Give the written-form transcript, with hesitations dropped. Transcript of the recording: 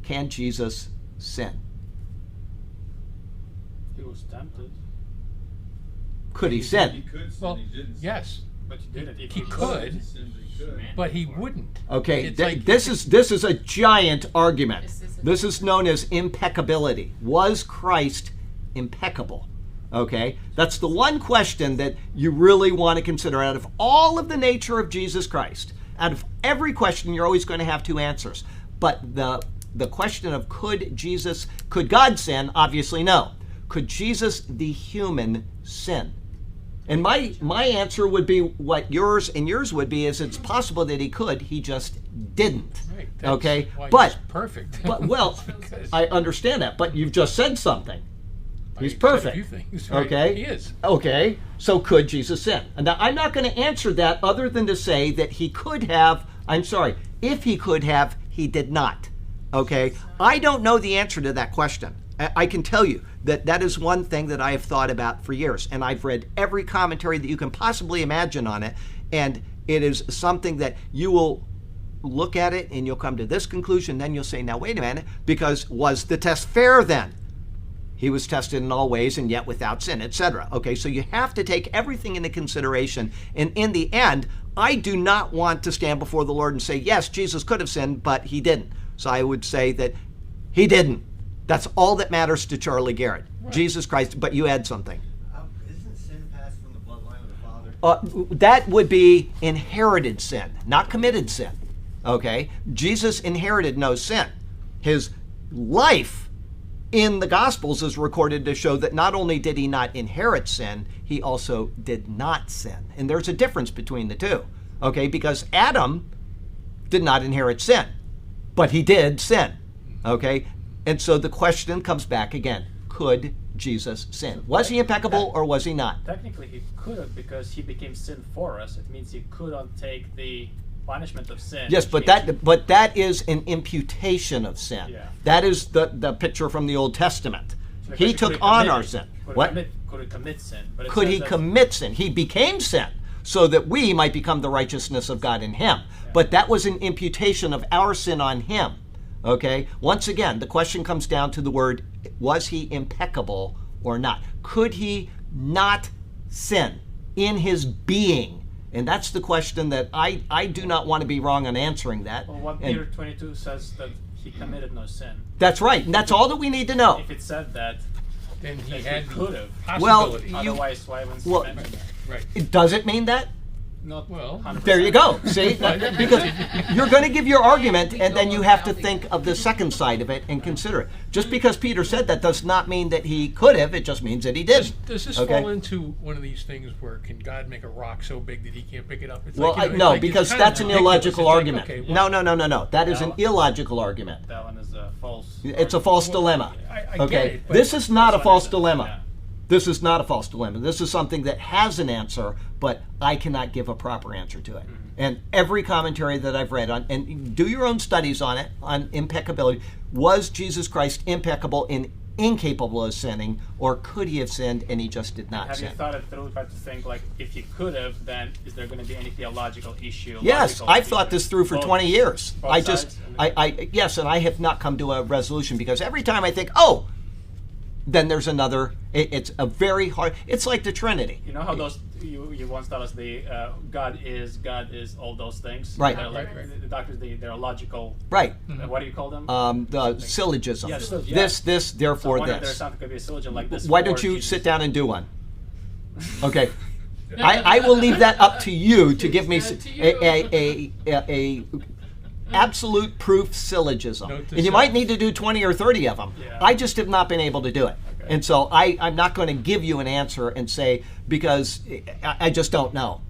can Jesus sin? He was tempted. Could he sin? He could sin, Well, he didn't sin. yes, But he didn't. If he He could, sin, but he could. but he wouldn't. Okay, It's like- this is a giant argument. This is known as impeccability. Was Christ impeccable? Okay, that's the one question that you really want to consider. Out of all of the nature of Jesus Christ, out of every question, you're always going to have two answers. But the question of could God sin? Obviously no. Could Jesus, the human, sin? And my answer would be what yours and yours would be is it's possible that he could, he just didn't. Right, that's Okay, why but he's perfect. well, Because I understand that, but you've just said something. He's said perfect. A few things, right? Okay? He is. Okay, so could Jesus sin? And now I'm not going to answer that other than to say that he could have, if he could have, he did not. Okay? I don't know the answer to that question. I can tell you that is one thing that I have thought about for years, and I've read every commentary that you can possibly imagine on it, and it is something that you will look at it and you'll come to this conclusion, then you'll say, now wait a minute, because was the test fair then? He was tested in all ways and yet without sin, etc. Okay, so you have to take everything into consideration. And in the end, I do not want to stand before the Lord and say, yes, Jesus could have sinned, but he didn't. So I would say that he didn't. That's all that matters to Charlie Garrett. Right. Jesus Christ, but you add something. Isn't sin passed from the bloodline of the Father? That would be inherited sin, not committed sin. Okay? Jesus inherited no sin. His life in the Gospels is recorded to show that not only did he not inherit sin, he also did not sin. And there's a difference between the two. Okay? Because Adam did not inherit sin, but he did sin. Okay? And so the question comes back again. Could Jesus sin? Was he impeccable or was he not? Technically, he could have because he became sin for us. It means he couldn't take the punishment of sin. Yes, but that is an imputation of sin. Yeah. That is the picture from the Old Testament. So the He question, took could on commit- our sin. Could What? Could he commit sin? But it Could says he that- commit sin? He became sin so that we might become the righteousness of God in him. But that was an imputation of our sin on him. Okay? Once again, the question comes down to the word, was he impeccable or not? Could he not sin in his being? And that's the question that I do not want to be wrong on answering that. Well, 1 And Peter 22 says that he committed no sin. that's right. And that's all that we need to know. If it said that, Then he then had he could have. possibility. You- Otherwise, why wouldn't he well- mention that? Right. Does it mean that? Not Well, 100%. There you go. See? Because you're going to give your argument and then you have to think of the second side of it and consider it. Just because Peter said that does not mean that he could have. It just means that he did. Does this Okay. fall into one of these things where can God make a rock so big that he can't pick it up? It's Well, like, you know, no, it's because kinda that's an ridiculous. illogical It's like, argument. okay, well, No. That is an No. illogical argument. That one is a false. It's a false dilemma. I get Okay? it, but This is not a This one false isn't. dilemma. Yeah. This is not a false dilemma. This is something that has an answer, but I cannot give a proper answer to it. And every commentary that I've read on, and do your own studies on it, on impeccability. Was Jesus Christ impeccable and incapable of sinning, or could he have sinned and he just did not Have you sin? thought it through? Tried to think like, if he could have, then is there going to be any theological issue? Yes, logical I've issue? thought this through for Both- 20 years. both I just, sides? yes, and I have not come to a resolution because every time I think, oh, then there's another. It's a very hard. It's like the Trinity. You know how those you once taught us the God is all those things. Right. They're like, Right. The doctors they're logical. Right. What do you call them? The syllogisms. Yeah, syllogism, yeah. This, So therefore I wonder if there's this. something could be a syllogism like this. Why for don't you Jesus. sit down and do one? Okay. I will leave that up to you to give me a absolute proof syllogism. Note to And you self. might need to do 20 or 30 of them. Yeah. I just have not been able to do it. Okay. And so I'm not going to give you an answer and say, because I just don't know.